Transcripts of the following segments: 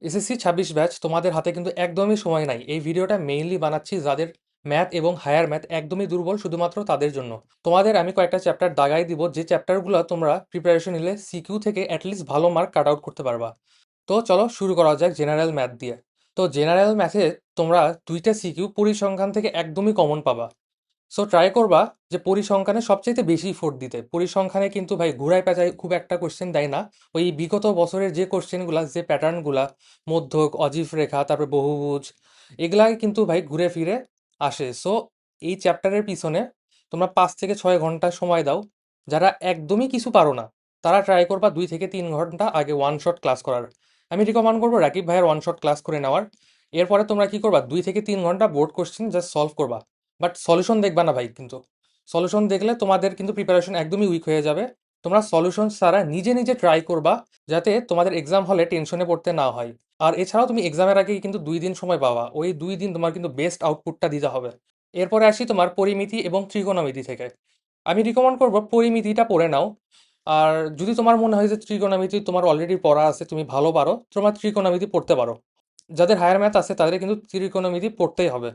SSC 26 batch তোমাদের হাতে কিন্তু একদমই সময় নাই। এই ভিডিওটা মেইনলি বানাচ্ছি যাদের ম্যাথ এবং হায়ার ম্যাথ একদমই দুর্বল, শুধুমাত্র তাদের জন্য। তোমাদের আমি কয়েকটা চ্যাপ্টার দাগাই দিব, যে চ্যাপ্টারগুলো তোমরা প্রিপারেশন নিলে সিকিউ থেকে অ্যাটলিস্ট ভালো মার্ক কাট আউট করতে পারবা। তো চলো শুরু করা যাক জেনারেল ম্যাথ দিয়ে। তো জেনারেল ম্যাথে তোমরা দুইটা সিকিউ পরিসংখ্যান থেকে একদমই কমন পাবা। সো ট্রাই করবা যে পরিসংখ্যানে সবচাইতে বেশি ফোর্ট দিতে। পরিসংখ্যানে কিন্তু ভাই ঘুরায় পেঁচায় খুব একটা কোশ্চেন দেয় না। ওই বিগত বছরের যে কোশ্চেনগুলা, যে প্যাটার্নগুলা, মধ্যক, অজীব রেখা, তারপরে বহুভুজ, এগুলাই কিন্তু ভাই ঘুরে ফিরে আসে। সো এই চ্যাপ্টারের পিছনে তোমরা 5 থেকে 6 ঘন্টা সময় দাও। যারা একদমই কিছু পারো না, তারা ট্রাই করবা 2 থেকে 3 ঘন্টা আগে ওয়ান শট ক্লাস করার। আমি রিকমেন্ড করবো রাকিব ভাইয়ের ওয়ান শট ক্লাস করে নেওয়ার। এরপরে তোমরা কি করবা, 2 থেকে 3 ঘন্টা বোর্ড কোশ্চেন জাস্ট সলভ করবা। বাট সলিউশন দেখবা না ভাই, কিন্তু সলিউশন দেখলে তোমাদের কিন্তু প্রিপারেশন একদমই উইক হয়ে যাবে। তোমরা সলিউশন ছাড়া নিজে নিজে ট্রাই করবা, যাতে তোমাদের এক্সাম হলে টেনশনে পড়তে না হয়। আর এছাড়াও তুমি এক্সামের আগে কিন্তু 2 দিন সময় পাবা, ওই 2 দিন তোমার কিন্তু বেস্ট আউটপুটটা দিতে হবে। এরপরে আসি তোমার পরিমিতি এবং ত্রিকোণমিতি থেকে। আমি রিকমেন্ড করবো পরিমিতিটা পড়ে নাও। আর যদি তোমার মনে হয় যে ত্রিকোণমিতি তোমার অলরেডি পড়া আছে, তুমি ভালো পারো, তোমার ত্রিকোণমিতি পড়তে পারো। যাদের হায়ার ম্যাথ আছে তাদের কিন্তু ত্রিকোণমিতি পড়তেই হবে।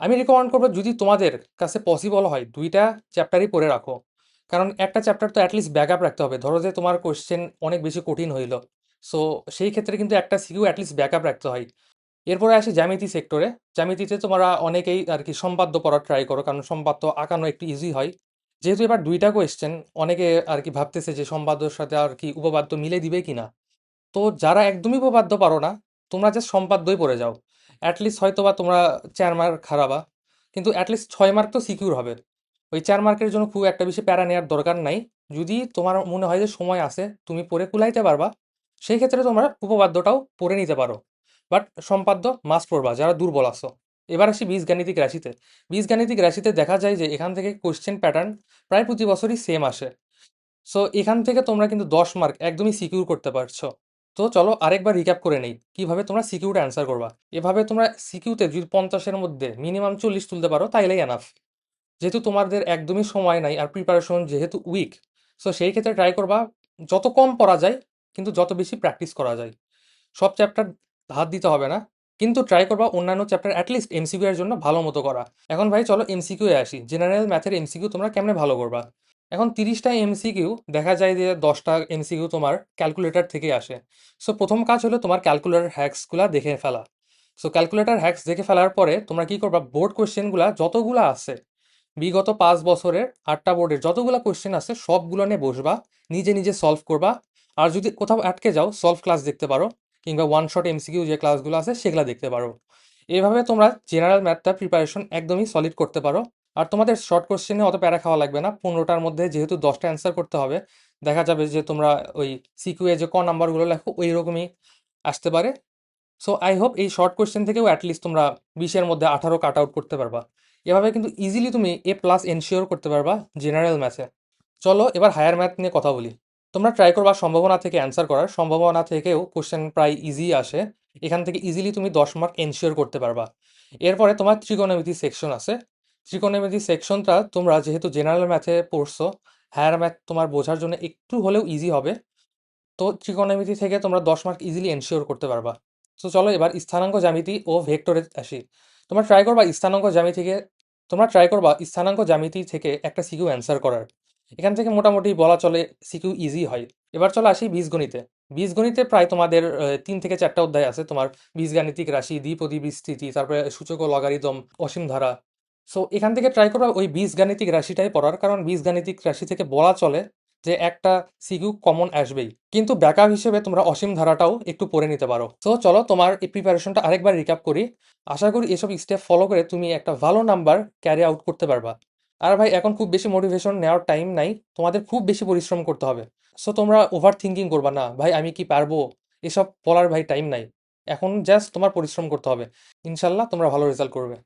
আমি রিকমেন্ড করবো যদি তোমাদের কাছে পসিবল হয় দুইটা চ্যাপ্টারই পড়ে রাখো। কারণ একটা চ্যাপ্টার তো অ্যাটলিস্ট ব্যাকআপ রাখতে হবে, ধরো যে তোমার কোশ্চেন অনেক বেশি কঠিন হইলো। সো সেই ক্ষেত্রে কিন্তু একটা সিকিউ অ্যাটলিস্ট ব্যাকআপ রাখতে হয়। এরপরে আসি জ্যামিতি সেক্টরে। জ্যামিতিতে তোমরা অনেকেই আর কি সম্পাদ্য পড়ার ট্রাই করো, কারণ সম্পাদ্য আঁকানো একটু ইজি হয়। যেহেতু এবার দুইটা কোয়েশ্চেন, অনেকে আর কি ভাবতেছে যে সম্পাদ্যর সাথে আর কি উপপাদ্য মিলে দিবে কিনা। তো যারা একদমই উপপাদ্য পারো না, তোমরা জাস্ট সম্পাদ্যই পড়ে যাও। অ্যাটলিস্ট হয়তো বা তোমরা 4 মার্ক খারাবা, কিন্তু অ্যাটলিস্ট 6 মার্ক তো সিকিউর হবে। ওই 4 মার্কের জন্য খুব একটা বেশি প্যারা নেওয়ার দরকার নাই। যদি তোমার মনে হয় যে সময় আছে, তুমি পড়ে কুলাইতে পারবা, সেই ক্ষেত্রে তোমরা উপপাদ্যটাও পড়ে নিতে পারো। বাট সম্পাদ্য মাস্ট পড়বা যারা দুর্বল আছো। এবার আসি বীজগাণিতিক রাশিতে। বীজগাণিতিক রাশিতে দেখা যায় যে এখান থেকে কোশ্চেন প্যাটার্ন প্রায় প্রতি বছরই সেম আসে। সো এখান থেকে তোমরা কিন্তু 10 মার্ক একদমই সিকিউর করতে পারছো। তো চলো আরেকবার রিক্যাপ করে নেই কিভাবে তোমরা সিকিউটা অ্যান্সার করবা। এভাবে তোমরা সিকিউতে যদি 50-এর মধ্যে মিনিমাম 40 তুলতে পারো তাইলেই এনাফ। যেহেতু তোমাদের একদমই সময় নাই আর প্রিপারেশন যেহেতু উইক, সো সেই ক্ষেত্রে ট্রাই করবা যত কম পড়া যায়, কিন্তু যত বেশি প্র্যাকটিস করা যায়। সব চ্যাপ্টার হাত দিতে হবে না, কিন্তু ট্রাই করবা অন্যান্য চ্যাপ্টার অ্যাটলিস্ট এমসিকিউ এর জন্য ভালো মতো করা। এখন ভাই চলো এমসিকিউ এ আসি। জেনারেল ম্যাথের এমসিকিউ তোমরা কেমনে ভালো করবা। এখন 30টা এমসিকিউ দেখা যায় যে 10টা এমসিকিউ তোমার ক্যালকুলেটর থেকে আসে। সো প্রথম কাজ হলো তোমার ক্যালকুলেটর হ্যাক্সগুলা দেখে ফেলা। সো ক্যালকুলেটর হ্যাক্স দেখে ফেলার পরে তোমরা কি করবা, বোর্ড কোশ্চেনগুলা যতগুলা আছে, বিগত 5 বছরের 8টা বোর্ডের যতগুলা কোশ্চেন আছে সবগুলো নিয়ে বসবা, নিজে নিজে সলভ করবা। আর যদি কোথাও আটকে যাও, সলভ ক্লাস দেখতে পারো, কিংবা ওয়ান শট এমসিকিউ যে ক্লাসগুলো আছে সেগুলো দেখতে পারো। এভাবে তোমরা জেনারেল ম্যাথটা প্রিপারেশন একদমই সলিড করতে পারো। আর তোমাদের শর্ট কোশ্চেনে অত প্যারা খাওয়া লাগবে না, 15টার মধ্যে যেহেতু 10টা অ্যান্সার করতে হবে, দেখা যাবে যে তোমরা ওই সিকিউ এ যে নাম্বারগুলো লেখো ওই রকমই আসতে পারে। সো আই হোপ এই শর্ট কোশ্চেন থেকেও অ্যাটলিস্ট তোমরা 20-এর মধ্যে 18 কাট আউট করতে পারবা। এভাবে কিন্তু ইজিলি তুমি A+ এনশিওর করতে পারবা জেনারেল ম্যাথে। চলো এবার হায়ার ম্যাথ নিয়ে কথা বলি। তোমরা ট্রাই করবা সম্ভাবনা থেকে অ্যান্সার করার। সম্ভাবনা থেকেও কোশ্চেন প্রায় ইজি আসে। এখান থেকে ইজিলি তুমি 10 মার্ক এনশিওর করতে পারবা। এরপরে তোমার ত্রিকোণমিতি সেকশন আছে। ত্রিকোণমিতি সেকশনটা তোমরা যেহেতু জেনারেল ম্যাথে পড়ছো, হায়ার ম্যাথ তোমার বোঝার জন্য একটু হলেও ইজি হবে। তো ত্রিকোণমিতি থেকে তোমরা 10 মার্ক ইজিলি এনশিওর করতে পারবা। তো চলো এবার স্থানাঙ্ক জ্যামিতি ও ভেক্টরে আসি। তোমরা ট্রাই করবা স্থানাঙ্ক জ্যামিতি থেকে তোমরা ট্রাই করবা স্থানাঙ্ক জ্যামিতি থেকে একটা সিকিউ অ্যান্সার করার। এখান থেকে মোটামুটি বলা চলে সিকিউ ইজি হয়। এবার চলো আসি বীজগণিতে। বীজগণিতে প্রায় তোমাদের 3 থেকে 4টা অধ্যায় আছে তোমার। বীজগাণিতিক রাশি, দ্বিপদী বিস্তৃতি, তারপরে সূচক ও লগারিদম, অসীম ধারা। সো এখান থেকে ট্রাই করবা ওই বীজগাণিতিক রাশিটাই পড়ার, কারণ বীজগাণিতিক রাশি থেকে বলা চলে যে একটা সিকিউ কমন আসবেই। কিন্তু ব্যাকআপ হিসেবে তোমরা অসীম ধারাটাও একটু পড়ে নিতে পারো। তো চলো তোমার এই প্রিপারেশনটা আরেকবার রিক্যাপ করি। আশা করি এসব স্টেপ ফলো করে তুমি একটা ভালো নাম্বার ক্যারি আউট করতে পারবা। আর ভাই এখন খুব বেশি মোটিভেশন নেওয়ার টাইম নাই, তোমাদের খুব বেশি পরিশ্রম করতে হবে। সো তোমরা ওভার থিঙ্কিং করবা না, ভাই আমি কি পারবো, এসব বলার ভাই টাইম নাই। এখন জাস্ট তোমার পরিশ্রম করতে হবে। ইনশাল্লাহ তোমরা ভালো রেজাল্ট করবে।